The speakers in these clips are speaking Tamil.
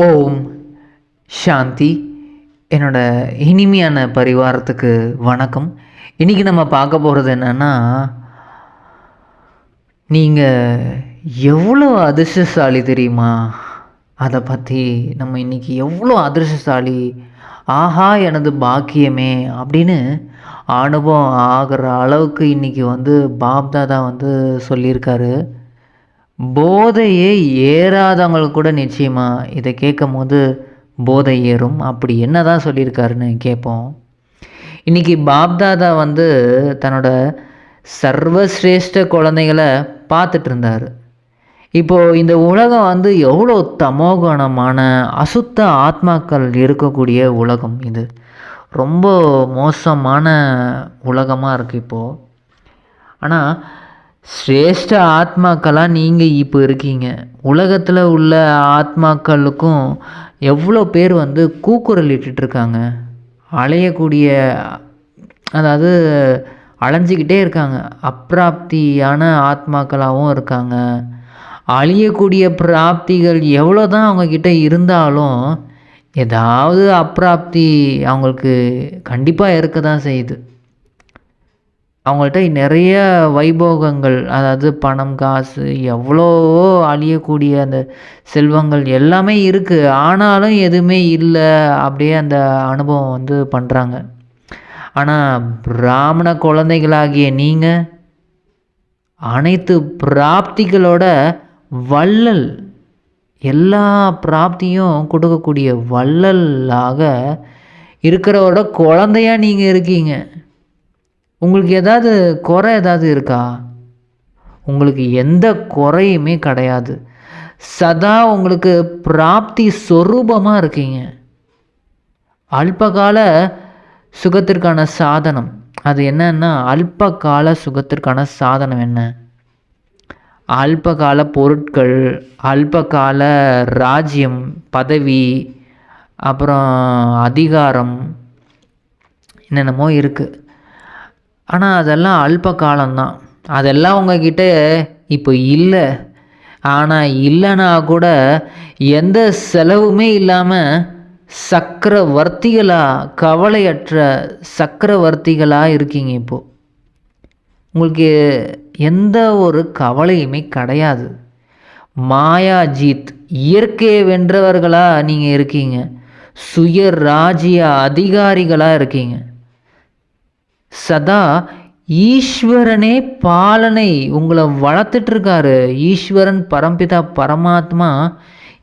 ஓம் சாந்தி. என்னோட இனிமையான பரிவாரத்துக்கு வணக்கம். இன்றைக்கி நம்ம பார்க்க போகிறது என்னென்னா, நீங்கள் எவ்வளோ அதிர்ஷ்டசாலி தெரியுமா? அதை பற்றி நம்ம இன்றைக்கி எவ்வளோ அதிர்ஷ்டசாலி, ஆஹா எனது பாக்கியமே அப்படின்னு அனுபவம் ஆகிற அளவுக்கு இன்றைக்கி பாப்தாதா சொல்லியிருக்காரு. போதையே ஏறாதவங்களுக்கு கூட நிச்சயமாக இதை கேட்கும்போது போதை ஏறும். அப்படி என்ன தான் சொல்லியிருக்காருன்னு கேட்போம். இன்றைக்கி பாப்தாதா தன்னோட சர்வசிரேஷ்ட குழந்தைகளை பார்த்துட்டு இருந்தார். இப்போது இந்த உலகம் எவ்வளோ தமோகணமான அசுத்த ஆத்மாக்கள் இருக்கக்கூடிய உலகம். இது ரொம்ப மோசமான உலகமாக இருக்குது இப்போது. ஆனால் சிரேஷ்ட ஆத்மாக்களாக நீங்கள் இப்போ இருக்கீங்க. உலகத்தில் உள்ள ஆத்மாக்களுக்கும் எவ்வளோ பேர் கூக்குரல் இட்டுட்ருக்காங்க. அலையக்கூடிய, அதாவது அலைஞ்சிக்கிட்டே இருக்காங்க. அப்பிராப்தியான ஆத்மாக்களாகவும் இருக்காங்க. அழியக்கூடிய பிராப்திகள் எவ்வளோ தான் அவங்கக்கிட்ட இருந்தாலும் ஏதாவது அப்பிராப்தி அவங்களுக்கு கண்டிப்பாக இருக்க தான் செய்யுது. அவங்கள்ட்ட நிறைய வைபோகங்கள், அதாவது பணம், காசு, எவ்வளவோ அழியக்கூடிய அந்த செல்வங்கள் எல்லாமே இருக்குது. ஆனாலும் எதுவுமே இல்லை, அப்படியே அந்த அனுபவம் பண்ணுறாங்க. ஆனால் பிராமண குழந்தைகளாகிய நீங்கள் அனைத்து பிராப்திகளோட வள்ளல், எல்லா பிராப்தியும் கொடுக்கக்கூடிய வள்ளலாக இருக்கிறவோட குழந்தையாக நீங்கள் இருக்கீங்க. உங்களுக்கு ஏதாவது குறை ஏதாவது இருக்கா? உங்களுக்கு எந்த குறையுமே கிடையாது. சதா உங்களுக்கு பிராப்தி சொரூபமாக இருக்கீங்க. அல்பகால சுகத்திற்கான சாதனம் அது என்னன்னா, அல்பகால சுகத்திற்கான சாதனம் என்ன? அல்பகால பொருட்கள், அல்பகால ராஜ்யம், பதவி, அப்புறம் அதிகாரம், என்னென்னமோ இருக்குது. ஆனால் அதெல்லாம் அல்ப காலம்தான். அதெல்லாம் உங்ககிட்ட இப்போ இல்லை. ஆனால் இல்லைனா கூட எந்த செலவுமே இல்லாமல் சக்கரவர்த்திகளாக, கவலையற்ற சக்கரவர்த்திகளாக இருக்கீங்க. இப்போது உங்களுக்கு எந்த ஒரு கவலையுமே கிடையாது. மாயாஜீத், இயற்கையை வென்றவர்களாக நீங்கள் இருக்கீங்க. சுய ராஜ்ய அதிகாரிகளாக இருக்கீங்க. சதா ஈஸ்வரனே பாலனை உங்களை வளர்த்துட்ருக்காரு. ஈஸ்வரன் பரம்பிதா பரமாத்மா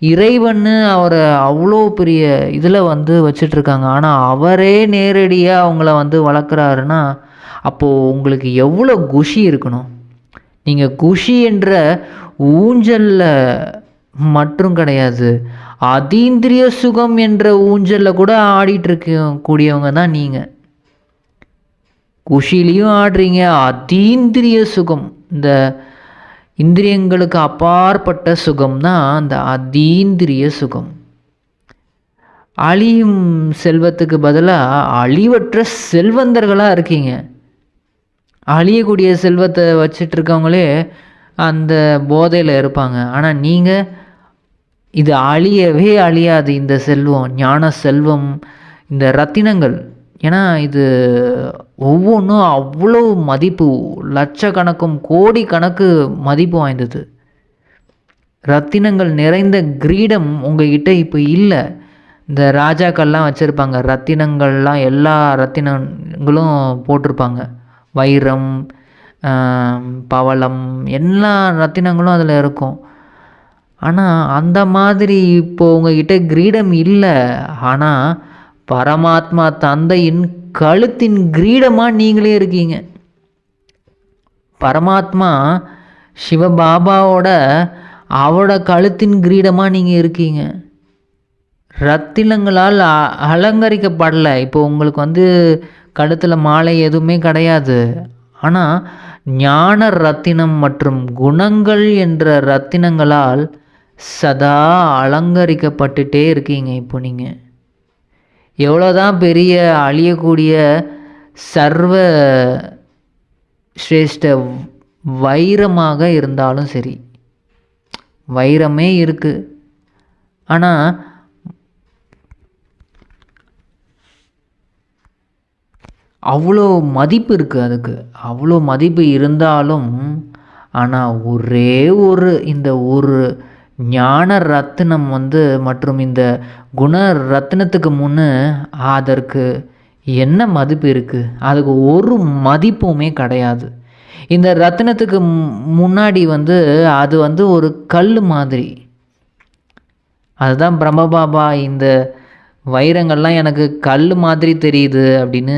இறைவன்னு அவரை அவ்வளோ பெரிய இதில் வச்சிட்ருக்காங்க. ஆனால் அவரே நேரடியாக அவங்கள வளர்க்குறாருன்னா அப்போது உங்களுக்கு எவ்வளோ குஷி இருக்கணும். நீங்கள் குஷி என்ற ஊஞ்சலில் மற்றும் கிடையாது, அதீந்திரிய சுகம் என்ற ஊஞ்சலில் கூட ஆடிட்டுருக்க கூடியவங்க தான் நீங்கள். குஷிலையும் ஆடுறீங்க, அதீந்திரிய சுகம், இந்த இந்திரியங்களுக்கு அப்பாற்பட்ட சுகம் தான் அந்த அதீந்திரிய சுகம். அழியும் செல்வத்துக்கு பதிலாக அழிவற்ற செல்வந்தர்களாக இருக்கீங்க. அழியக்கூடிய செல்வத்தை வச்சிட்ருக்கவங்களே அந்த போதையில் இருப்பாங்க. ஆனால் நீங்கள் இது அழியவே அழியாது. இந்த செல்வம், ஞான செல்வம், இந்த ரத்தினங்கள், ஏன்னா இது ஒவ்வொன்றும் அவ்வளோ மதிப்பு, லட்சக்கணக்கும் கோடி கணக்கு மதிப்பு வாய்ந்தது. ரத்தினங்கள் நிறைந்த கிரீடம் உங்கள்கிட்ட இப்போ இல்லை. இந்த ராஜாக்கள்லாம் வச்சுருப்பாங்க ரத்தினங்கள்லாம், எல்லா ரத்தினங்களும் போட்டிருப்பாங்க. வைரம், பவளம், எல்லா ரத்தினங்களும் அதில் இருக்கும். ஆனால் அந்த மாதிரி இப்போது உங்கள்கிட்ட கிரீடம் இல்லை. ஆனால் பரமாத்மா தந்தையின் கழுத்தின் கிரீடமாக நீங்களே இருக்கீங்க. பரமாத்மா சிவபாபாவோட அவரோட கழுத்தின் கிரீடமாக நீங்கள் இருக்கீங்க. ரத்தினங்களால் அலங்கரிக்கப்படலை. இப்போ உங்களுக்கு கழுத்தில் மாலை எதுவுமே கிடையாது. ஆனால் ஞான ரத்தினம் மற்றும் குணங்கள் என்ற ரத்தினங்களால் சதா அலங்கரிக்கப்பட்டுட்டே இருக்கீங்க. இப்போ நீங்கள் எவ்வளோதான் பெரிய அழியக்கூடிய சர்வ சிரேஷ்ட வைரமாக இருந்தாலும் சரி, வைரமே இருக்குது. ஆனால் அவ்வளோ மதிப்பு இருக்குது அதுக்கு. அவ்வளோ மதிப்பு இருந்தாலும் ஆனால் ஒரே இந்த ஒரு ஞான ரத்தினம் மற்றும் இந்த குண ரத்தினத்துக்கு முன்னு அதற்கு என்ன மதிப்பு இருக்குது? அதுக்கு ஒரு மதிப்புமே கிடையாது. இந்த ரத்தினத்துக்கு முன்னாடி அது ஒரு கல் மாதிரி. அதுதான் பிரம்மபாபா இந்த வைரங்கள்லாம் எனக்கு கல் மாதிரி தெரியுது அப்படின்னு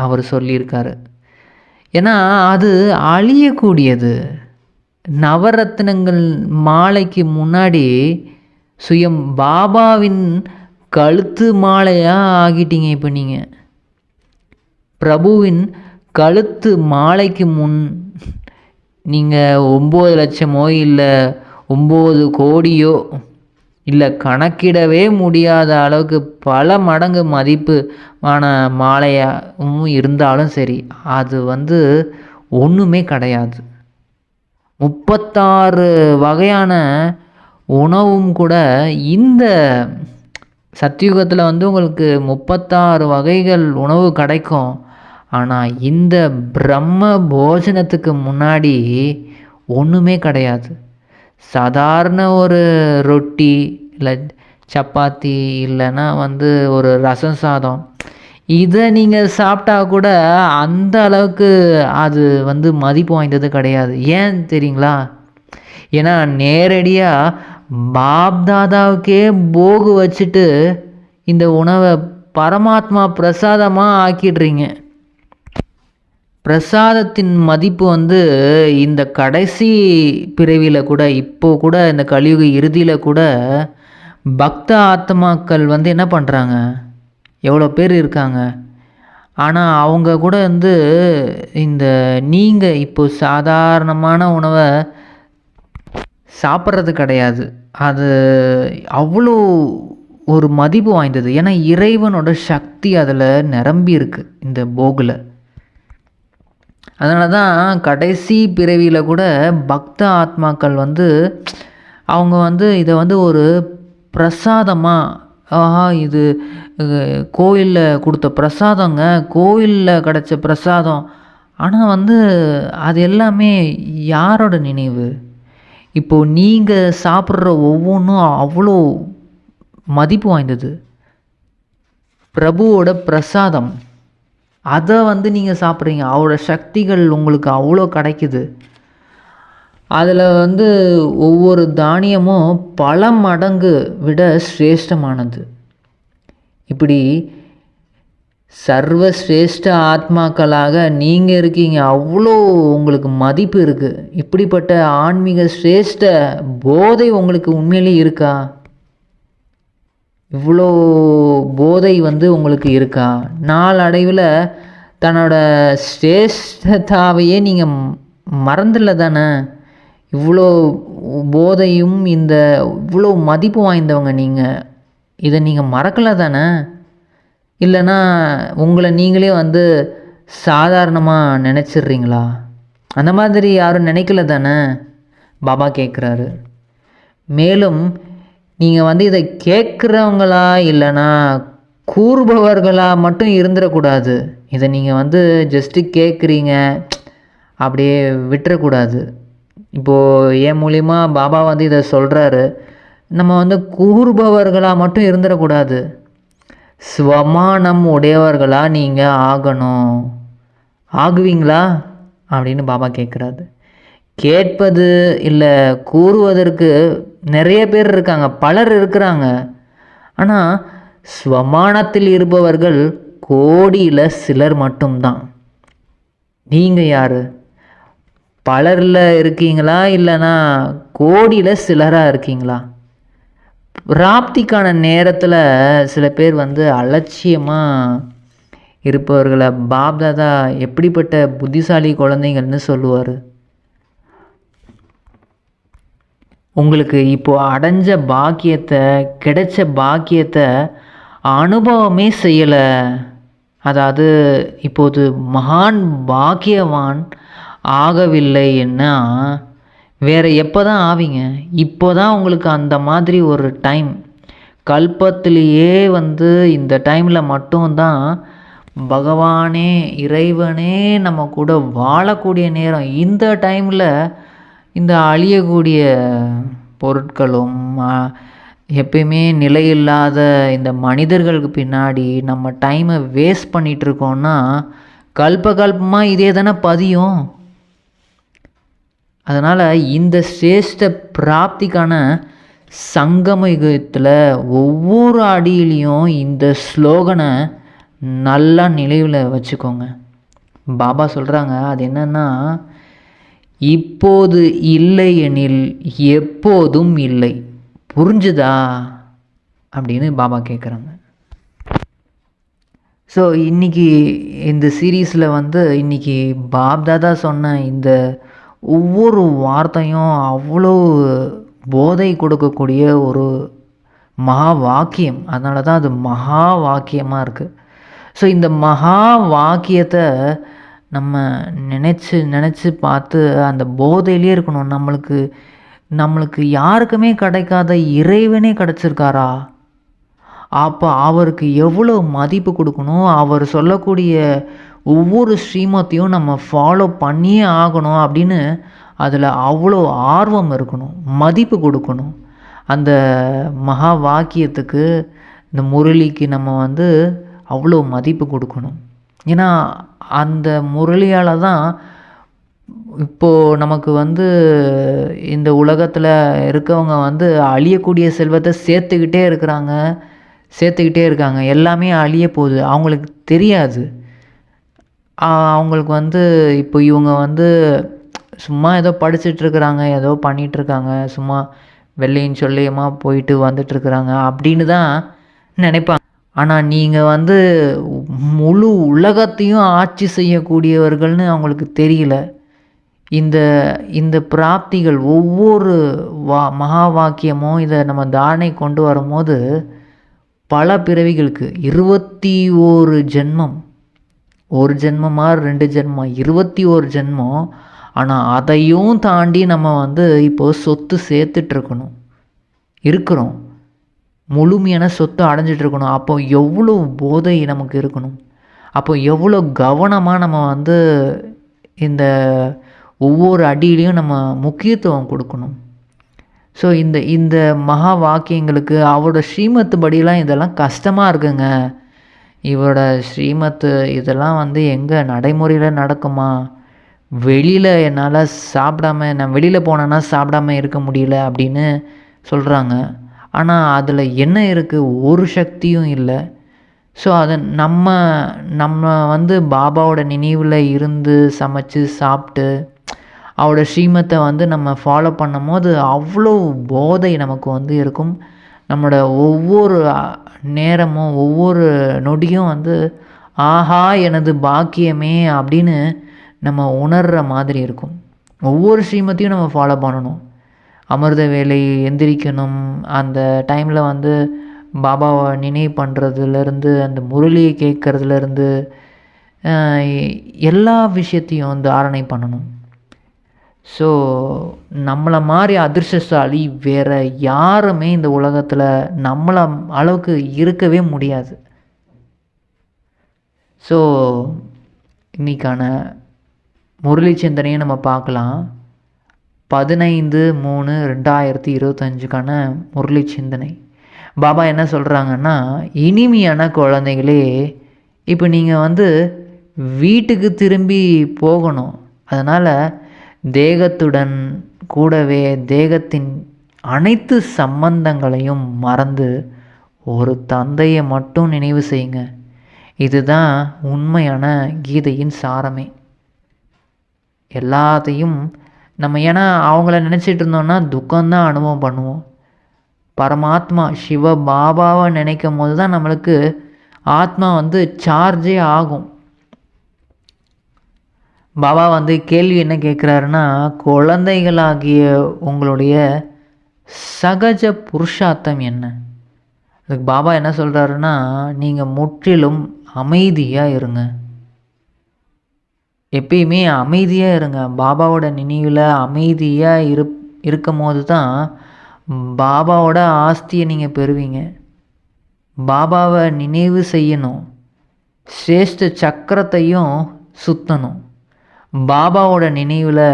அவர் சொல்லியிருக்காரு. ஏன்னா அது அழியக்கூடியது. நவரத்தினங்கள் மாலைக்கு முன்னாடி சுயம் பாபாவின் கழுத்து மாலையாக ஆகிட்டீங்க. இப்போ நீங்கள் பிரபுவின் கழுத்து மாலைக்கு முன் நீங்கள் 9 லட்சமோ இல்லை 9 கோடியோ இல்லை கணக்கிடவே முடியாத அளவுக்கு பல மடங்கு மதிப்புமான மாலையாகவும் இருந்தாலும் சரி, அது ஒன்றுமே கிடையாது. 36 வகையான உணவும் கூட இந்த சத்தியுகத்தில் உங்களுக்கு 36 வகைகள் உணவு கிடைக்கும். ஆனால் இந்த பிரம்ம போஜனத்துக்கு முன்னாடி ஒன்றுமே கிடையாது. சாதாரண ஒரு ரொட்டி இல்லை சப்பாத்தி இல்லைன்னா ஒரு ரசம் சாதம், இதை நீங்கள் சாப்பிட்டா கூட அந்த அளவுக்கு அது மதிப்பு வாய்ந்தது கிடையாது. ஏன் தெரியுங்களா? ஏன்னா நேரடியாக பாப்தாதாவுக்கே போகு வச்சுட்டு இந்த உணவை பரமாத்மா பிரசாதமாக ஆக்கிடுறீங்க. பிரசாதத்தின் மதிப்பு இந்த கடைசி பிறவியில் கூட, இப்போது கூட இந்த கலியுக இறுதியில் கூட பக்த ஆத்மாக்கள் என்ன பண்ணுறாங்க? எவ்வளோ பேர் இருக்காங்க. ஆனால் அவங்க கூட இந்த நீங்கள் இப்போ சாதாரணமான உணவை சாப்பிட்றது கிடையாது. அது அவ்வளோ ஒரு மதிப்பு வாய்ந்தது. ஏன்னா இறைவனோட சக்தி அதில் நிரம்பி இருக்குது இந்த போகில். அதனால தான் கடைசி பிறவியில் கூட பக்த ஆத்மாக்கள் அவங்க இதை ஒரு பிரசாதமாக, இது கோயிலில் கொடுத்த பிரசாதங்க, கோயிலில் கிடச்ச பிரசாதம். ஆனால் அது எல்லாமே யாரோட நினைவு? இப்போது நீங்கள் சாப்பிட்ற ஒவ்வொன்றும் அவ்வளோ மதிப்பு வாய்ந்தது. பிரபுவோட பிரசாதம், அதை நீங்கள் சாப்பிட்றீங்க. அவரோட சக்திகள் உங்களுக்கு அவ்வளோ கிடைக்குது. அதில் ஒவ்வொரு தானியமும் பல மடங்கு விட சிரேஷ்டமானது. இப்படி சர்வசிரேஷ்ட ஆத்மாக்களாக நீங்கள் இருக்கீங்க. அவ்வளோ உங்களுக்கு மதிப்பு இருக்குது. இப்படிப்பட்ட ஆன்மீக சிரேஷ்ட போதை உங்களுக்கு உண்மையிலே இருக்கா? இவ்வளோ போதை உங்களுக்கு இருக்கா? நாளடைவில் தன்னோட சிரேஷ்டதாவையே நீங்கள் மறந்துடல தானே? இவ்வளோ போதையும் இந்த இவ்வளோ மதிப்பு வாய்ந்தவங்க நீங்கள், இதை நீங்கள் மறக்கலை தானே? இல்லைன்னா உங்களை நீங்களே சாதாரணமாக நினச்சிட்றீங்களா? அந்த மாதிரி யாரும் நினைக்கல தானே? பாபா கேட்குறாரு. மேலும் நீங்கள் இதை கேட்குறவங்களா இல்லைனா கூறுபவர்களா மட்டும் இருந்துடக்கூடாது. இதை நீங்கள் ஜஸ்ட்டு கேட்குறீங்க அப்படியே விட்டுறக்கூடாது. இப்போது என் மூலிமா பாபா இதை சொல்கிறாரு. நம்ம கூறுபவர்களாக மட்டும் இருந்துடக்கூடாது. ஸ்வமானம் உடையவர்களாக நீங்கள் ஆகணும். ஆகுவீங்களா அப்படின்னு பாபா கேட்குறாரு. கேட்பது இல்லை கூறுவதற்கு நிறைய பேர் இருக்காங்க, பலர் இருக்கிறாங்க. ஆனால் ஸ்வமானத்தில் இருப்பவர்கள் கோடியில் சிலர் மட்டும்தான். நீங்கள் யார்? பலரில் இருக்கீங்களா இல்லைனா கோடியில் சிலராக இருக்கீங்களா? பிராப்திக்கான நேரத்தில் சில பேர் அலட்சியமாக இருப்பவர்களை பாப்தாதா எப்படிப்பட்ட புத்திசாலி குழந்தைங்கள்னு சொல்லுவார். உங்களுக்கு இப்போது அடைஞ்ச பாக்கியத்தை, கிடைச்ச பாக்கியத்தை அனுபவமே செய்யலை. அதாவது இப்போது மகான் பாக்கியவான் ஆகவில்லைன்னா வேறு எப்போ தான் ஆவீங்க? இப்போ தான் உங்களுக்கு அந்த மாதிரி ஒரு டைம், கல்பத்திலேயே இந்த டைமில் மட்டும்தான் பகவானே, இறைவனே நம்ம கூட வாழக்கூடிய நேரம். இந்த டைமில் இந்த அழியக்கூடிய பொருட்களும் எப்பயுமே நிலையில்லாத இந்த மனிதர்களுக்கு பின்னாடி நம்ம டைமை வேஸ்ட் பண்ணிகிட்ருக்கோன்னா கல்பமாக இதே தானே பதியும். அதனால் இந்த சிரேஷ்ட பிராப்திக்கான சங்கம யுகத்தில் ஒவ்வொரு அடியிலையும் இந்த ஸ்லோகனை நல்லா நினைவில் வச்சுக்கோங்க. பாபா சொல்கிறாங்க, அது என்னன்னா, இப்போது இல்லை எனில் எப்போதும் இல்லை. புரிஞ்சுதா அப்படின்னு பாபா கேட்குறாங்க. ஸோ இன்றைக்கி இந்த சீரீஸில் இன்றைக்கி பாப்தாதா சொன்ன இந்த ஒவ்வொரு வார்த்தையும் அவ்வளோ போதை கொடுக்கக்கூடிய ஒரு மகா வாக்கியம். அதனால தான் அது மகா வாக்கியமாக இருக்குது. ஸோ இந்த மகா வாக்கியத்தை நம்ம நினச்சி பார்த்து அந்த போதையிலே இருக்கணும். நம்மளுக்கு யாருக்குமே கிடைக்காத இறைவனே கிடச்சிருக்காரா? அப்போ அவருக்கு எவ்வளோ மதிப்பு கொடுக்கணும். அவர் சொல்லக்கூடிய ஒவ்வொரு ஸ்ரீமத்தையும் நம்ம ஃபாலோ பண்ணியே ஆகணும் அப்படின்னு அதில் அவ்வளோ ஆர்வம் இருக்கணும், மதிப்பு கொடுக்கணும். அந்த மகா வாக்கியத்துக்கு, இந்த முரளிக்கு நம்ம அவ்வளோ மதிப்பு கொடுக்கணும். ஏன்னா அந்த முரளியால் தான் இப்போது நமக்கு இந்த உலகத்தில் இருக்கவங்க அழியக்கூடிய செல்வத்தை சேர்த்துக்கிட்டே இருக்காங்க. எல்லாமே அழிய போகுது, அவங்களுக்கு தெரியாது. அவங்களுக்கு இப்போ இவங்க சும்மா ஏதோ படிச்சிட்ருக்குறாங்க, ஏதோ பண்ணிகிட்ருக்காங்க, சும்மா வெள்ளையும் சொல்லியமாக போயிட்டு வந்துட்டுருக்குறாங்க அப்படின்னு தான் நினைப்பாங்க. ஆனால் நீங்கள் முழு உலகத்தையும் ஆட்சி செய்யக்கூடியவர்கள்னு அவங்களுக்கு தெரியல. இந்த பிராப்திகள் ஒவ்வொரு மகா வாக்கியமும் இதை நம்ம தாரணை கொண்டு வரும்போது பல பிறவிகளுக்கு 21 ஜென்மம், ஒரு ஜென்மமா 2 ஜென்மம், 21 ஜென்மம். ஆனால் அதையும் தாண்டி நம்ம இப்போது சொத்து சேர்த்துட்ருக்கணும், இருக்கிறோம், முழுமையான சொத்து அடைஞ்சிட்ருக்கணும். அப்போ எவ்வளோ போதை நமக்கு இருக்கணும், அப்போ எவ்வளோ கவனமாக நம்ம இந்த ஒவ்வொரு அடியிலையும் நம்ம முக்கியத்துவம் கொடுக்கணும். ஸோ இந்த மகா வாக்கியங்களுக்கு அவரோட ஸ்ரீமத்து படியெலாம் இதெல்லாம் கஷ்டமாக இருக்குங்க. இவரோட ஸ்ரீமத்து இதெல்லாம் எங்கே நடைமுறையில் நடக்குமா? வெளியில் என்னால் நான் வெளியில் போனேன்னா சாப்பிடாம இருக்க முடியல அப்படின்னு சொல்கிறாங்க. ஆனால் அதில் என்ன இருக்குது? ஒரு சக்தியும் இல்லை. ஸோ அதை நம்ம பாபாவோட நினைவில் இருந்து சமைச்சு சாப்பிட்டு அவரோட ஸ்ரீமத்தை நம்ம ஃபாலோ பண்ணும் போது அவ்வளோ போதை நமக்கு இருக்கும். நம்மளோட ஒவ்வொரு நேரமும் ஒவ்வொரு நொடியும் ஆஹா எனது பாக்கியமே அப்படின்னு நம்ம உணர்கிற மாதிரி இருக்கும். ஒவ்வொரு ஸ்ரீமத்தையும் நம்ம ஃபாலோ பண்ணணும். அமிர்த வேலை எந்திரிக்கணும், அந்த டைமில் பாபாவை நினைவு பண்ணுறதுலேருந்து, அந்த முரளியை கேட்குறதுலேருந்து எல்லா விஷயத்தையும் தாரணை பண்ணணும். ஸோ நம்மளை மாதிரி அதிர்ஷ்டசாலி வேறு யாருமே இந்த உலகத்தில் நம்மளை அளவுக்கு இருக்கவே முடியாது. ஸோ இன்றைக்கான முரளி சிந்தனையை நம்ம பார்க்கலாம். 15/3/2025க்கான முரளி சிந்தனை. பாபா என்ன சொல்கிறாங்கன்னா, இனிமையான குழந்தைகளே, இப்போ நீங்கள் வீட்டுக்கு திரும்பி போகணும். அதனால் தேகத்துடன் கூடவே தேகத்தின் அனைத்து சம்பந்தங்களையும் மறந்து ஒரு தந்தையை மட்டும் நினைவு செய்யுங்க. இதுதான் உண்மையான கீதையின் சாரமே. எல்லாத்தையும் நம்ம ஏன்னா அவங்கள நினச்சிட்டு இருந்தோம்னா துக்கம்தான் அனுபவம் பண்ணுவோம். பரமாத்மா சிவ பாபாவை நினைக்கும் போது தான் நம்மளுக்கு ஆத்மா சார்ஜே ஆகும். பாபா கேள்வி என்ன கேட்குறாருன்னா, குழந்தைகளாகிய உங்களுடைய சகஜ புருஷார்த்தம் என்ன? அதுக்கு பாபா என்ன சொல்கிறாருன்னா, நீங்கள் முற்றிலும் அமைதியாக இருங்க. எப்பயுமே அமைதியாக இருங்க. பாபாவோட நினைவில் அமைதியாக இருக்கும் போது தான் பாபாவோட ஆஸ்தியை நீங்கள் பெறுவீங்க. பாபாவை நினைவு செய்யணும். சிரேஷ்ட சக்கரத்தையும் சுற்றணும். பாபாவோட நினைவில்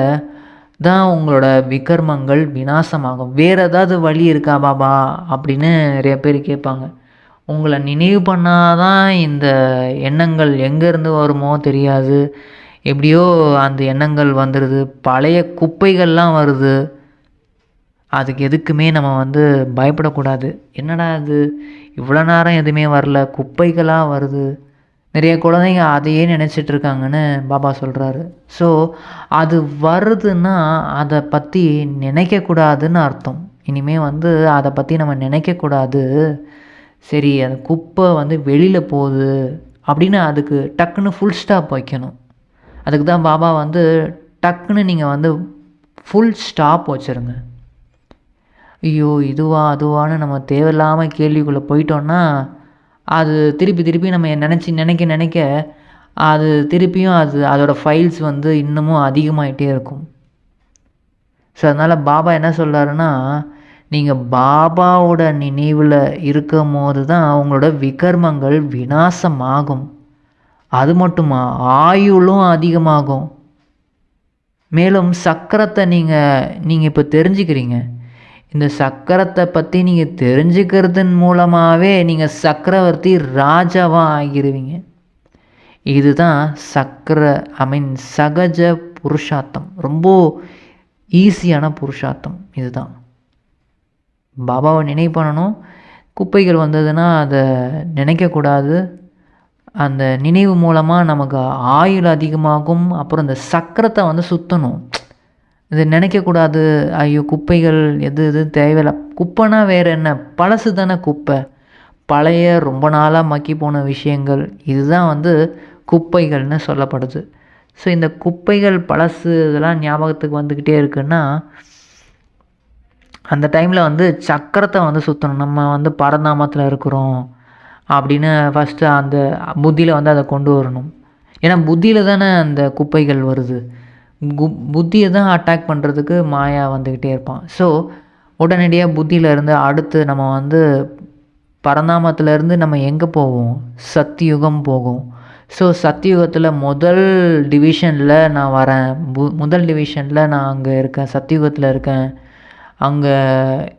தான் உங்களோட விகர்மங்கள் விநாசமாகும். வேறு ஏதாவது வழி இருக்கா பாபா அப்படின்னு நிறைய பேர் கேட்பாங்க. உங்களை நினைவு பண்ணாதான் இந்த எண்ணங்கள் எங்கேருந்து வருமோ தெரியாது, எப்படியோ அந்த எண்ணங்கள் வந்துடுது, பழைய குப்பைகள்லாம் வருது. அதுக்கு எதுக்குமே நம்ம பயப்படக்கூடாது. என்னடா இது இவ்வளோ நேரம் எதுவுமே வரல, குப்பைகளாக வருது. நிறைய குழந்தைங்க அதையே நினச்சிட்ருக்காங்கன்னு பாபா சொல்கிறாரு. ஸோ அது வருதுன்னா அதை பற்றி நினைக்கக்கூடாதுன்னு அர்த்தம். இனிமேல் அதை பற்றி நம்ம நினைக்கக்கூடாது. சரி, அந்த குப்பை வெளியில் போகுது அப்படின்னு அதுக்கு டக்குன்னு ஃபுல் ஸ்டாப் வைக்கணும். அதுக்கு தான் பாபா டக்குன்னு நீங்கள் ஃபுல் ஸ்டாப் வச்சுருங்க. ஐயோ இதுவா அதுவான்னு நம்ம தேவையில்லாமல் கேள்விக்குள்ளே போயிட்டோன்னா அது திருப்பி நம்ம நினைக்க அது திருப்பியும் அதோடய ஃபைல்ஸ் இன்னமும் அதிகமாகிட்டே இருக்கும். ஸோ அதனால் பாபா என்ன சொல்கிறாருன்னா, நீங்கள் பாபாவோட நினைவில் இருக்கும் போது தான் அவங்களோட விகர்மங்கள் விநாசமாகும். அது மட்டுமா, ஆயுளும் அதிகமாகும். மேலும் சக்கரத்தை நீங்கள் இப்போ தெரிஞ்சுக்கிறீங்க. இந்த சக்கரத்தை பற்றி நீங்கள் தெரிஞ்சுக்கிறதன் மூலமாகவே நீங்கள் சக்கரவர்த்தி ராஜாவாக ஆகிடுவீங்க. இதுதான் சகஜ புருஷார்த்தம். ரொம்ப ஈஸியான புருஷார்த்தம் இதுதான். பாபாவை நினைவு பண்ணணும். குப்பைகள் வந்ததுன்னா அதை நினைக்கக்கூடாது. அந்த நினைவு மூலமாக நமக்கு ஆயுள் அதிகமாகும். அப்புறம் இந்த சக்கரத்தை சுற்றணும். இது நினைக்கக்கூடாது, ஐயோ குப்பைகள் எது தேவையில்லை. குப்பைனா வேறு என்ன, பழசு தானே குப்பை, பழைய ரொம்ப நாளாக மக்கி போன விஷயங்கள், இதுதான் குப்பைகள்னு சொல்லப்படுது. ஸோ இந்த குப்பைகள் பழசு இதெல்லாம் ஞாபகத்துக்கு வந்துக்கிட்டே இருக்குன்னா அந்த டைமில் சக்கரத்தை சுற்றணும். நம்ம பரந்தாமத்தில் இருக்கிறோம் அப்படின்னு ஃபஸ்ட்டு அந்த புத்தியில் அதை கொண்டு வரணும். ஏன்னா புத்தியில் தானே அந்த குப்பைகள் வருது. புத்தியை தான் அட்டாக் பண்ணுறதுக்கு மாயா வந்துக்கிட்டே இருப்பான். ஸோ உடனடியாக புத்தியிலேருந்து அடுத்து நம்ம பரந்தாமத்திலேருந்து நம்ம எங்கே போவோம், சத்தியுகம் போகும். ஸோ சத்தியுகத்தில் முதல் டிவிஷனில் நான் வரேன். முதல் டிவிஷனில் நான் அங்கே இருக்கேன், சத்தியுகத்தில் இருக்கேன். அங்கே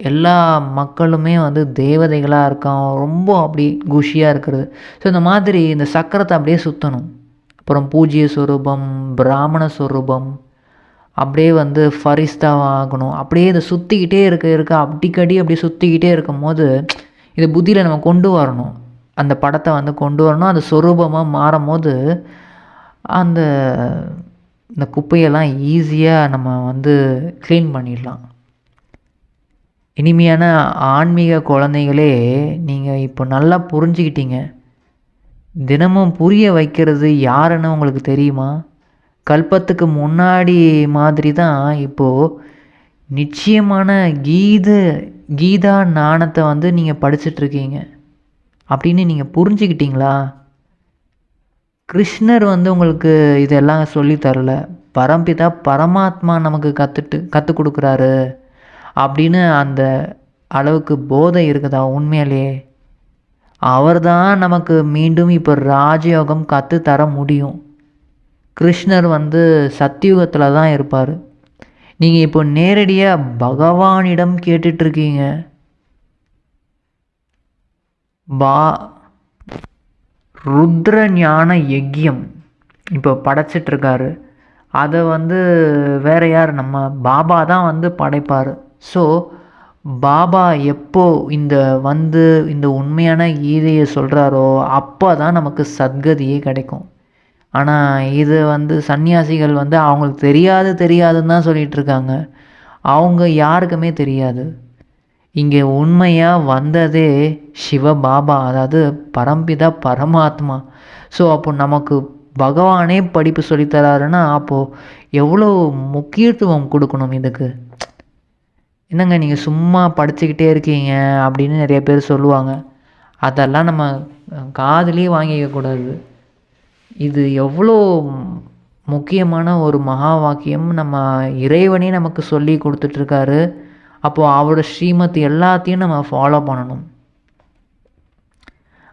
எல்லா மக்களுமே தேவதைகளாக இருக்கான். ரொம்ப அப்படி குஷியாக இருக்கிறது. ஸோ இந்த மாதிரி இந்த சக்கரத்தை அப்படியே சுற்றணும். அப்புறம் பூஜ்ய ஸ்வரூபம், பிராமண ஸ்வரூபம், அப்படியே ஃபரிஸ்தாவாக ஆகணும். அப்படியே இதை சுற்றிக்கிட்டே இருக்க அடிக்கடி அப்படியே சுற்றிக்கிட்டே இருக்கும் போது இதை புத்தியில் நம்ம கொண்டு வரணும். அந்த படத்தை கொண்டு வரணும். அந்த ஸ்வரூபமாக மாறும் போது இந்த குப்பையெல்லாம் ஈஸியாக நம்ம க்ளீன் பண்ணிடலாம். இனிமையான ஆன்மீக குழந்தைகளே, நீங்கள் இப்போ நல்லா புரிஞ்சுக்கிட்டீங்க. தினமும் புரிய வைக்கிறது யாருன்னு உங்களுக்கு தெரியுமா? கல்பத்துக்கு முன்னாடி மாதிரி தான் இப்போது நிச்சயமான கீதா ஞானத்தை நீங்கள் படிச்சிட்ருக்கீங்க அப்படின்னு நீங்கள் புரிஞ்சுக்கிட்டீங்களா? கிருஷ்ணர் உங்களுக்கு இதெல்லாம் சொல்லித்தரல, பரம்பிதா பரமாத்மா நமக்கு கற்றுக் கொடுக்குறாரு அப்படின்னு அந்த அளவுக்கு போதை இருக்குதா? உண்மையிலே அவர் தான் நமக்கு மீண்டும் இப்போ ராஜயோகம் கற்றுத்தர முடியும். கிருஷ்ணர் சத்தியுகத்தில் தான் இருப்பார். நீங்கள் இப்போ நேரடியாக பகவானிடம் கேட்டுட்ருக்கீங்க. ருத்ர ஞான யஜ்யம் இப்போ படைச்சிட்ருக்காரு. அதை வேற யார், நம்ம பாபா தான் படைப்பார். ஸோ பாபா எப்போ இந்த உண்மையான கீதையை சொல்கிறாரோ அப்போ தான் நமக்கு சத்கதியே கிடைக்கும். ஆனால் இது சன்னியாசிகள் அவங்களுக்கு தெரியாதுன்னு தான் சொல்லிகிட்ருக்காங்க. அவங்க யாருக்குமே தெரியாது. இங்கே உண்மையாக வந்ததே சிவபாபா, அதாவது பரம்பிதா பரமாத்மா. ஸோ அப்போ நமக்கு பகவானே படிப்பு சொல்லித்தராருன்னா அப்போது எவ்வளோ முக்கியத்துவம் கொடுக்கணும் இதுக்கு. என்னங்க நீங்கள் சும்மா படிச்சுக்கிட்டே இருக்கீங்க அப்படின்னு நிறைய பேர் சொல்லுவாங்க. அதெல்லாம் நம்ம காதுலேயே வாங்கிக்கக்கூடாது. இது எவ்வளோ முக்கியமான ஒரு மகா வாக்கியம். நம்ம இறைவனே நமக்கு சொல்லி கொடுத்துட்ருக்காரு. அப்போது அவரோட ஸ்ரீமத் எல்லாத்தையும் நம்ம ஃபாலோ பண்ணணும்.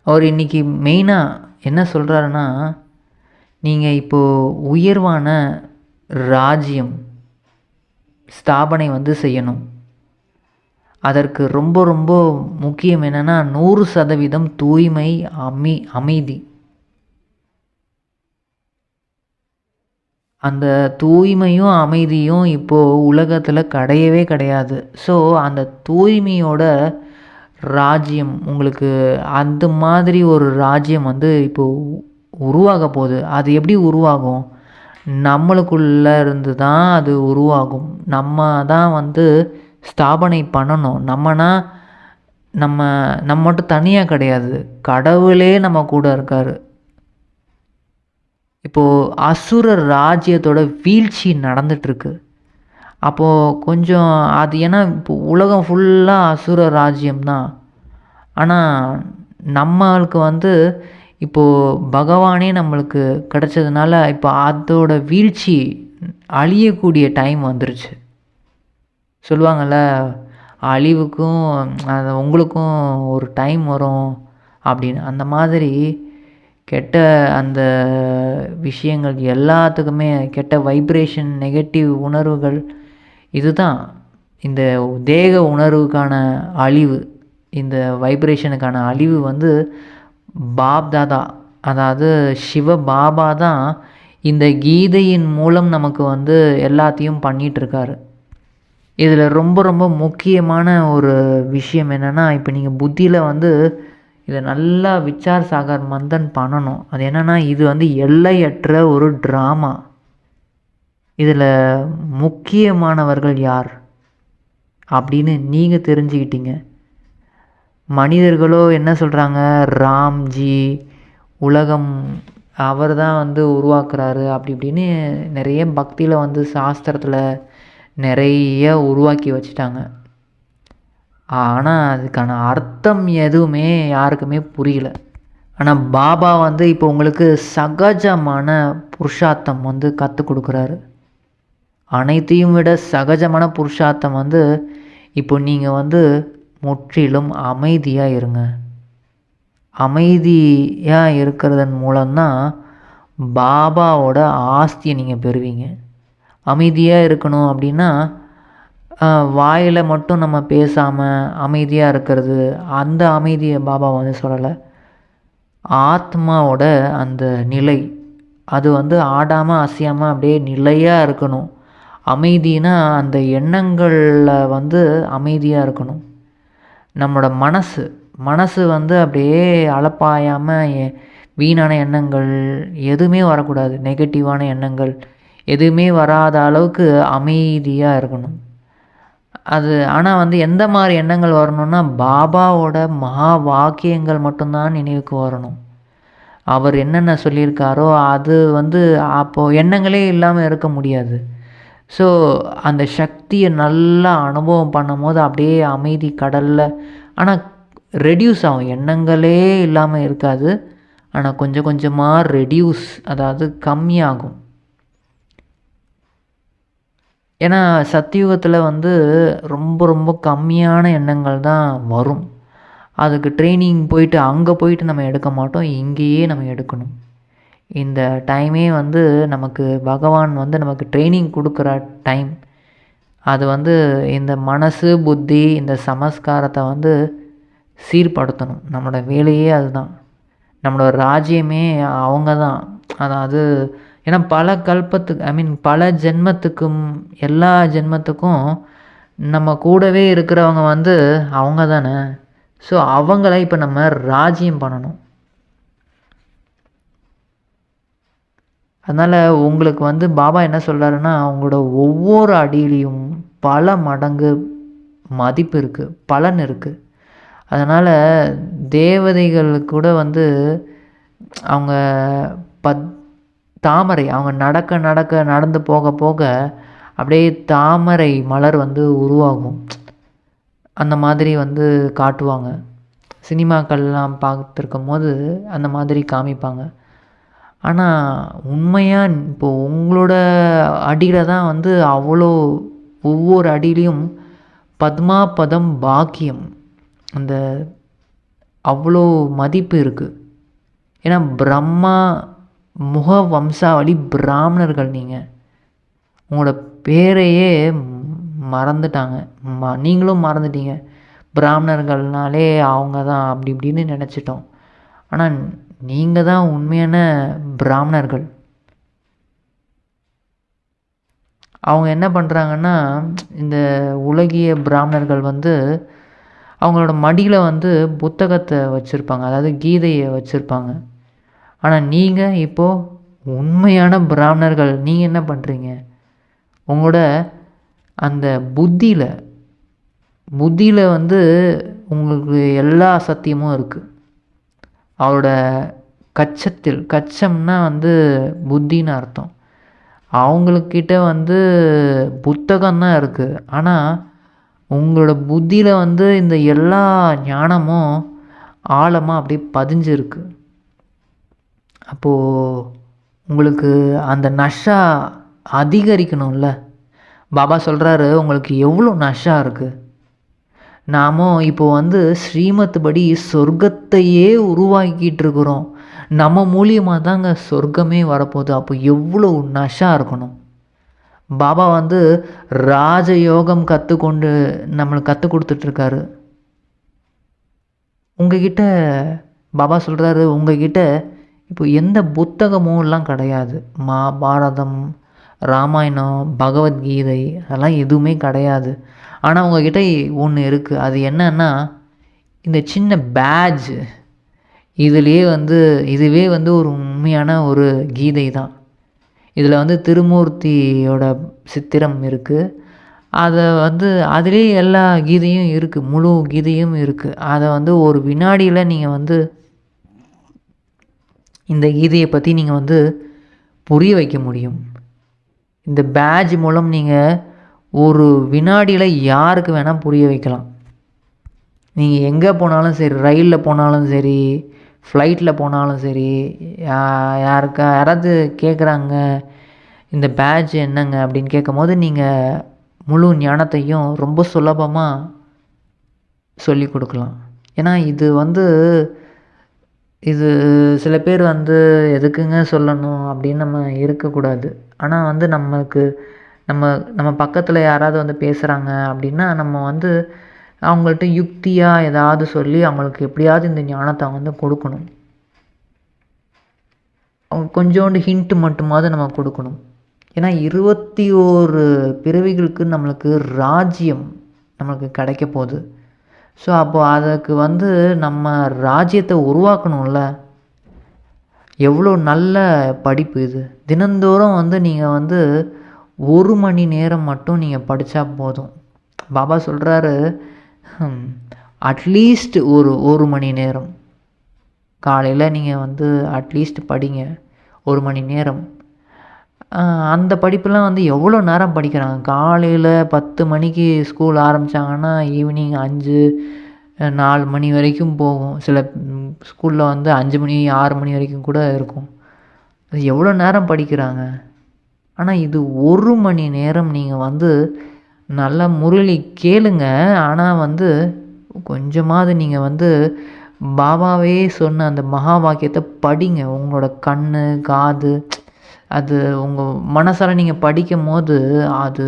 அவர் இன்றைக்கி மெயினாக என்ன சொல்கிறாருன்னா, நீங்கள் இப்போது உயர்வான ராஜ்யம் ஸ்தாபனை செய்யணும். அதற்கு ரொம்ப ரொம்ப முக்கியம் என்னென்னா 100% தூய்மை, அமைதி. அந்த தூய்மையும் அமைதியும் இப்போது உலகத்தில் கிடையவே கிடையாது. ஸோ அந்த தூய்மையோட ராஜ்யம் உங்களுக்கு, அந்த மாதிரி ஒரு ராஜ்யம் இப்போது உருவாக போகுது. அது எப்படி உருவாகும்? நம்மளுக்குள்ளே இருந்து தான் அது உருவாகும். நம்ம தான் ஸ்தாபனை பண்ணணும். நம்ம மட்டும் தனியாக கிடையாது, கடவுளே நம்ம கூட இருக்கார். இப்போது அசுர ராஜ்யத்தோட வீழ்ச்சி நடந்துகிட்ருக்கு. அப்போது கொஞ்சம் அது, ஏன்னா இப்போ உலகம் ஃபுல்லாக அசுர ராஜ்யம்தான். ஆனால் நம்மளுக்கு இப்போது பகவானே நம்மளுக்கு கிடச்சதுனால இப்போ அதோட வீழ்ச்சி அழியக்கூடிய டைம் வந்துருச்சு. சொல்லுவாங்கள்ல, அழிவுக்கும் அது உங்களுக்கும் ஒரு டைம் வரும் அப்படின்னு. அந்த மாதிரி கெட்ட அந்த விஷயங்கள் எல்லாத்துக்குமே, கெட்ட வைப்ரேஷன், நெகட்டிவ் உணர்வுகள், இதுதான் இந்த தேக உணர்வுக்கான அழிவு. இந்த வைப்ரேஷனுக்கான அழிவு பாப்தாதா, அதாவது சிவ பாபா தான் இந்த கீதையின் மூலம் நமக்கு எல்லாத்தையும் பண்ணிகிட்ருக்காரு. இதில் ரொம்ப ரொம்ப முக்கியமான ஒரு விஷயம் என்னென்னா, இப்போ நீங்கள் புத்தியில் இதை நல்லா விச்சார் சாகர் மந்தன் பண்ணணும். அது என்னென்னா, இது எல்லையற்ற ஒரு ட்ராமா. இதில் முக்கியமானவர்கள் யார் அப்படின்னு நீங்கள் தெரிஞ்சுக்கிட்டீங்க. மனிதர்களோ என்ன சொல்கிறாங்க, ராம்ஜி உலகம் அவர் தான் உருவாக்குறாரு அப்படி இப்படின்னு நிறைய பக்தியில் சாஸ்திரத்தில் நிறைய உருவாக்கி வச்சுட்டாங்க. ஆனால் அதுக்கான அர்த்தம் எதுவுமே யாருக்குமே புரியல. ஆனால் பாபா இப்போ உங்களுக்கு சகஜமான புருஷார்த்தம் கற்றுக் கொடுக்குறாரு. அனைத்தையும் விட சகஜமான புருஷார்த்தம் இப்போ நீங்கள் முற்றிலும் அமைதியாக இருங்க. அமைதியாக இருக்கிறதன் மூலம்தான் பாபாவோட ஆஸ்தியை நீங்கள் பெறுவீங்க. அமைதியாக இருக்கணும் அப்படின்னா வாயில் மட்டும் நம்ம பேசாமல் அமைதியாக இருக்கிறது, அந்த அமைதியை பாபா சொல்லலை. ஆத்மாவோட அந்த நிலை அது ஆடாமல் அசையாமல் அப்படியே நிலையாக இருக்கணும். அமைதினா அந்த எண்ணங்களில் அமைதியாக இருக்கணும். நம்மளோட மனசு அப்படியே அலப்பாயாமல் வீணான எண்ணங்கள் எதுவுமே வரக்கூடாது. நெகட்டிவான எண்ணங்கள் எதுவுமே வராத அளவுக்கு அமைதியாக இருக்கணும். அது ஆனால் எந்த மாதிரி எண்ணங்கள் வரணும்னா, பாபாவோட மகா வாக்கியங்கள் மட்டும்தான் நினைவுக்கு வரணும். அவர் என்னென்ன சொல்லியிருக்காரோ அது அப்போது எண்ணங்களே இல்லாமல் இருக்க முடியாது. ஸோ அந்த சக்தியை நல்லா அனுபவம் பண்ணும் போது அப்படியே அமைதி கடலில், ஆனால் ரெடியூஸ் ஆகும். எண்ணங்களே இல்லாமல் இருக்காது, ஆனால் கொஞ்சம் கொஞ்சமாக ரெடியூஸ், அதாவது கம்மியாகும். ஏன்னா சத்தியுகத்தில் ரொம்ப ரொம்ப கம்மியான எண்ணங்கள் தான் வரும். அதுக்கு ட்ரைனிங் போயிட்டு அங்கே போயிட்டு நம்ம எடுக்க மாட்டோம், இங்கேயே நம்ம எடுக்கணும். இந்த டைமே நமக்கு பகவான் நமக்கு ட்ரைனிங் கொடுக்குற டைம். அது இந்த மனசு புத்தி இந்த சமஸ்காரத்தை சீர்படுத்தணும். நம்மளோட வேலையே அதுதான். நம்மளோட ராஜ்யமே அவங்க தான். அதாவது ஏன்னா பல கல்பத்துக்கு பல ஜென்மத்துக்கும் எல்லா ஜென்மத்துக்கும் நம்ம கூடவே இருக்கிறவங்க அவங்க தானே. ஸோ அவங்கள இப்போ நம்ம ராஜ்யம் பண்ணணும். அதனால் உங்களுக்கு பாபா என்ன சொல்கிறாருன்னா, அவங்களோட ஒவ்வொரு அடியிலையும் பல மடங்கு மதிப்பு இருக்குது, பலன் இருக்குது. அதனால் தேவதைகள் கூட அவங்க தாமரை, அவங்க நடந்து போக போக அப்படியே தாமரை மலர் உருவாகும். அந்த மாதிரி காட்டுவாங்க. சினிமாக்கள்லாம் பார்த்துருக்கும் போது அந்த மாதிரி காமிப்பாங்க. ஆனால் உண்மையாக இப்போது உங்களோட அடியில் தான் அவ்வளோ ஒவ்வொரு அடியிலையும் பத்மாபதம் பாக்கியம், அந்த அவ்வளோ மதிப்பு இருக்குது. ஏன்னா பிரம்மா முக வம்சாவளி பிராமணர்கள் நீங்கள். உங்களோட பேரையே மறந்துட்டாங்க, நீங்களும் மறந்துட்டீங்க. பிராமணர்கள்னாலே அவங்க தான் அப்படி இப்படின்னு நினச்சிட்டோம். ஆனால் நீங்கள் தான் உண்மையான பிராமணர்கள். அவங்க என்ன பண்ணுறாங்கன்னா, இந்த உலகிய பிராமணர்கள் வந்து அவங்களோட மடியில் வந்து புத்தகத்தை வச்சுருப்பாங்க, அதாவது கீதையை வச்சுருப்பாங்க. ஆனால் நீங்கள் இப்போது உண்மையான பிராமணர்கள். நீங்கள் என்ன பண்ணுறீங்க? உங்களோட அந்த புத்தியில் வந்து உங்களுக்கு எல்லா சத்தியமும் இருக்குது. அவரோட கச்சம்னா வந்து புத்தின்னு அர்த்தம். அவங்கக்கிட்ட வந்து புத்தகம்தான் இருக்குது. ஆனால் உங்களோட புத்தியில் வந்து இந்த எல்லா ஞானமும் ஆழமாக அப்படியே பதிஞ்சிருக்கு. அப்போது உங்களுக்கு அந்த நஷா அதிகரிக்கணும்ல. பாபா சொல்கிறாரு, உங்களுக்கு எவ்வளோ நஷா இருக்குது. நாமும் இப்போ வந்து ஸ்ரீமத் படி சொர்க்கத்தையே உருவாக்கிட்டு இருக்கிறோம். நம்ம மூலியமாக தாங்க சொர்க்கமே வரப்போகுது. அப்போ எவ்வளோ நஷா இருக்கணும். பாபா வந்து ராஜயோகம் கற்றுக்கொண்டு நம்மளுக்கு கற்றுக் கொடுத்துட்ருக்காரு. உங்ககிட்ட பாபா சொல்கிறாரு, உங்ககிட்ட இப்போ எந்த புத்தகமும் எல்லாம் கிடையாது. மகாபாரதம், ராமாயணம், பகவத்கீதை அதெல்லாம் எதுவுமே கிடையாது. ஆனால் உங்ககிட்ட ஒன்று இருக்குது. அது என்னன்னா, இந்த சின்ன பேட்ஜ். இதுவே வந்து ஒரு உண்மையான ஒரு கீதை தான். இதில் வந்து திருமூர்த்தியோட சித்திரம் இருக்குது. அதை வந்து அதிலே எல்லா கீதையும் இருக்குது, முழு கீதையும் இருக்குது. அதை வந்து ஒரு வினாடியில் நீங்கள் வந்து இந்த கீதையை பற்றி நீங்கள் வந்து புரிய வைக்க முடியும். இந்த பேட்ஜ் மூலம் நீங்கள் ஒரு வினாடியில் யாருக்கு வேணால் புரிய வைக்கலாம். நீங்கள் எங்கே போனாலும் சரி, ரயிலில் போனாலும் சரி, ஃப்ளைட்டில் போனாலும் சரி, யாராவது கேட்குறாங்க இந்த பேட்ஜ் என்னங்க அப்படின்னு கேட்கும் போது நீங்கள் முழு ஞானத்தையும் ரொம்ப சுலபமாக சொல்லி கொடுக்கலாம். ஏன்னா இது சில பேர் வந்து எதுக்குங்க சொல்லணும் அப்படின்னு நம்ம இருக்கக்கூடாது. ஆனால் வந்து நம்ம பக்கத்தில் யாராவது வந்து பேசுகிறாங்க அப்படின்னா நம்ம வந்து அவங்கள்ட்ட யுக்தியாக ஏதாவது சொல்லி அவங்களுக்கு எப்படியாவது இந்த ஞானத்தை வந்து கொடுக்கணும். அவங்க கொஞ்சோண்டு ஹிண்ட்டு மட்டுமாவது நம்ம கொடுக்கணும். ஏன்னா 21 பிறவிகளுக்கு நம்மளுக்கு ராஜ்யம் நம்மளுக்கு கிடைக்க போகுது. ஸோ அப்போது அதுக்கு வந்து நம்ம ராஜ்யத்தை உருவாக்கணும்ல. எவ்வளோ நல்ல படிப்பு இது. தினந்தோறும் வந்து நீங்கள் வந்து 1 மணி நேரம் மட்டும் நீங்கள் படித்தா போதும். பாபா சொல்கிறாரு, அட்லீஸ்ட் ஒரு மணி நேரம் காலையில் நீங்கள் வந்து அட்லீஸ்ட் படிங்க 1 மணி நேரம். அந்த படிப்புலாம் வந்து எவ்வளோ நேரம் படிக்கிறாங்க. காலையில் 10 மணிக்கு ஸ்கூல் ஆரம்பித்தாங்கன்னா ஈவினிங் 4 மணி வரைக்கும் போகும். சில ஸ்கூலில் வந்து 5 மணி 6 மணி வரைக்கும் கூட இருக்கும். அது எவ்வளோ நேரம் படிக்கிறாங்க. ஆனால் இது 1 மணி நேரம் நீங்கள் வந்து நல்லா முரளி கேளுங்க. ஆனால் வந்து கொஞ்சமாவது நீங்கள் வந்து பாபாவே சொன்ன அந்த மகா வாக்கியத்தை படிங்க. உங்களோட கண், காது, அது உங்கள் மனசால் நீங்கள் படிக்கும் போது அது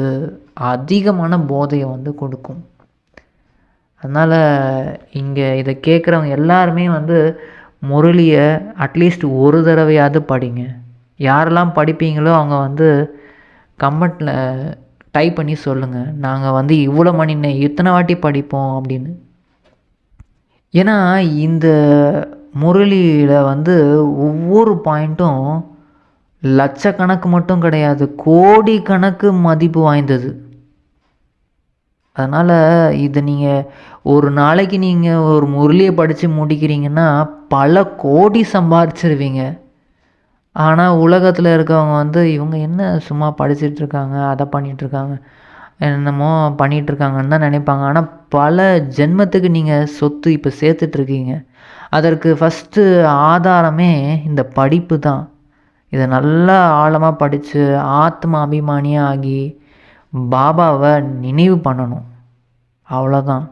அதிகமான போதையை வந்து கொடுக்கும். அதனால் இங்கே இதை கேட்குறவங்க எல்லாருமே வந்து முரளியை அட்லீஸ்ட் ஒரு தடவையாவது படிங்க. யாரெல்லாம் படிப்பீங்களோ அவங்க வந்து கமெண்ட்டில் டைப் பண்ணி சொல்லுங்கள், நாங்கள் வந்து இவ்வளோ இத்தனை வாட்டி படிப்போம் அப்படின்னு. ஏன்னா இந்த முரளியில் வந்து ஒவ்வொரு பாயிண்ட்டும் லட்சக்கணக்கு மட்டும் கிடையாது, கோடிக்கணக்கு மதிப்பு வாய்ந்தது. அதனால் இதை நீங்கள் ஒரு நாளைக்கு நீங்கள் ஒரு முரளியை படித்து முடிக்கிறீங்கன்னா பல கோடி சம்பாதிச்சிருவீங்க. ஆனால் உலகத்தில் இருக்கவங்க வந்து இவங்க என்ன சும்மா படிச்சிட்ருக்காங்க, அதை பண்ணிகிட்ருக்காங்க, என்னமோ பண்ணிகிட்ருக்காங்கன்னு தான் நினைப்பாங்க. ஆனால் பல ஜென்மத்துக்கு நீங்கள் சொத்து இப்போ சேர்த்துட்ருக்கீங்க. அதற்கு ஃபஸ்ட்டு ஆதாரமே இந்த படிப்பு தான். இதை நல்லா ஆழமாக படித்து ஆத்ம அபிமானியாக ஆகி பாபாவை நினைவு பண்ணணும். அவ்வளோதான்.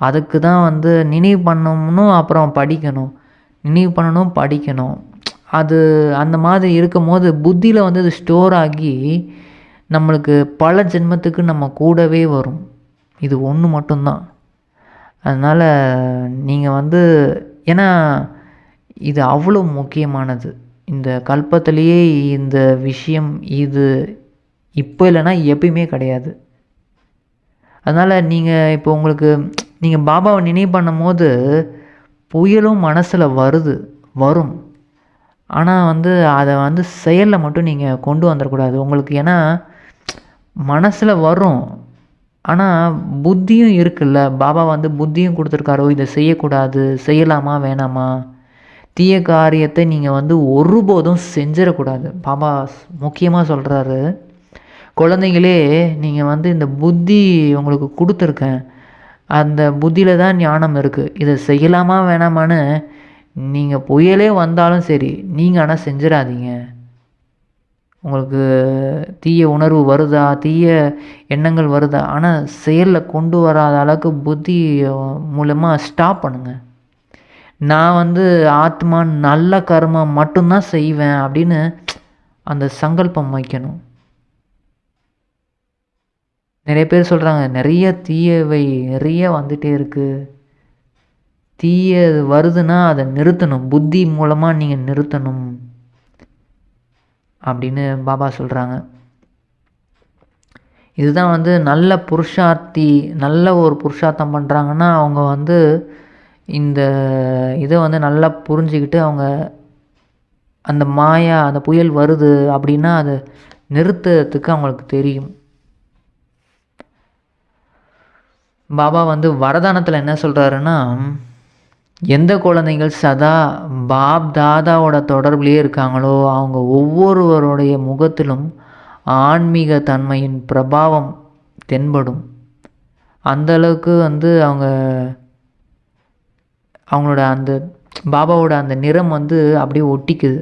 அதுக்கு தான் வந்து நினைவு பண்ணணும், அப்புறம் படிக்கணும். நினைவு பண்ணணும், படிக்கணும். அது அந்த மாதிரி இருக்கும்போது புத்தியில் வந்து அது ஸ்டோர் ஆகி நம்மளுக்கு பல ஜென்மத்துக்கு நம்ம கூடவே வரும். இது ஒன்று மட்டும்தான். அதனால் நீங்கள் வந்து ஏன்னா இது அவ்வளோ முக்கியமானது. இந்த கல்பத்திலேயே இந்த விஷயம் இது இப்போ இல்லைன்னா எப்பயுமே கிடையாது. அதனால் நீங்கள் இப்போ உங்களுக்கு நீங்கள் பாபாவை நினைவு பண்ணும்போது புயலும் மனசில் வரும். ஆனால் வந்து அதை வந்து செயலில் மட்டும் நீங்கள் கொண்டு வந்துடக்கூடாது உங்களுக்கு. ஏன்னா மனசில் வரும், ஆனால் புத்தியும் இருக்குல்ல. பாபா வந்து புத்தியும் கொடுத்துருக்காரோ, இதை செய்யக்கூடாது, செய்யலாமா வேணாமா, தீய காரியத்தை நீங்கள் வந்து ஒருபோதும் செஞ்சிடக்கூடாது. பாபா முக்கியமாக சொல்கிறாரு, குழந்தைங்களே நீங்கள் வந்து இந்த புத்தி உங்களுக்கு கொடுத்துருக்கேன், அந்த புத்தியில் தான் ஞானம் இருக்குது. இதை செய்யலாமா வேணாமான்னு நீங்கள் புயலே வந்தாலும் சரி, நீங்கள் ஆனால் செஞ்சிடாதீங்க. உங்களுக்கு தீய உணர்வு வருதா, தீய எண்ணங்கள் வருதா, ஆனால் செயலில் கொண்டு வராத அளவுக்கு புத்தி மூலமாக ஸ்டாப் பண்ணுங்கள். நான் வந்து ஆத்மா நல்ல கர்மா மட்டும்தான் செய்வேன் அப்படின்னு அந்த சங்கல்பம் வைக்கணும். நிறைய பேர் சொல்கிறாங்க, நிறைய தீயவை நிறைய வந்துகிட்டே இருக்குது, தீய வருதுன்னா அதை நிறுத்தணும், புத்தி மூலமாக நீங்கள் நிறுத்தணும் அப்படின்னு பாபா சொல்கிறாங்க. இதுதான் வந்து நல்ல புருஷார்த்தி, நல்ல ஒரு புருஷார்த்தம் பண்ணுறாங்கன்னா அவங்க வந்து இந்த இதை வந்து நல்லா புரிஞ்சுக்கிட்டு அவங்க அந்த மாயா அந்த புயல் வருது அப்படின்னா அதை நிறுத்துறதுக்கு அவங்களுக்கு தெரியும். பாபா வந்து வரதானத்தில் என்ன சொல்கிறாருன்னா, எந்த குழந்தைகள் சதா பாப் தாதாவோட தொடர்புலேயே இருக்காங்களோ அவங்க ஒவ்வொருவருடைய முகத்திலும் ஆன்மீக தன்மையின் பிரபாவம் தென்படும். அந்தளவுக்கு வந்து அவங்களோட அந்த பாபாவோட அந்த நிறம் வந்து அப்படியே ஒட்டிக்குது.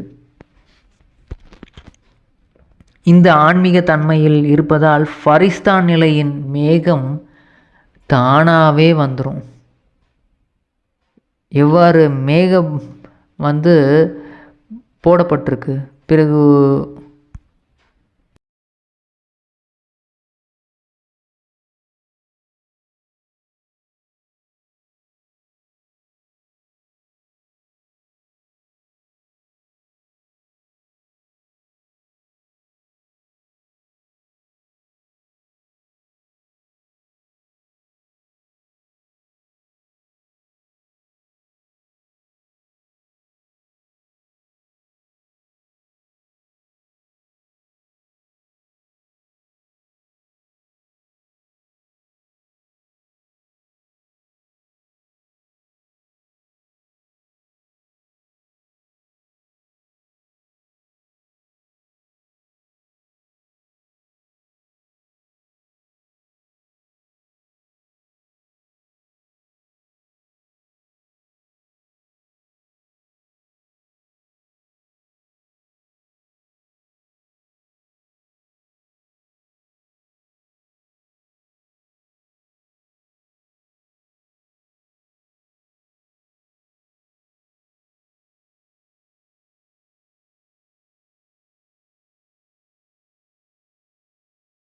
இந்த ஆன்மீக தன்மையில் இருப்பதால் ஃபரிஸ்தா நிலையின் மேகம் தானாகவே வந்துடும். எவ்வாறு மேகம் வந்து போடப்பட்டிருக்கு, பிறகு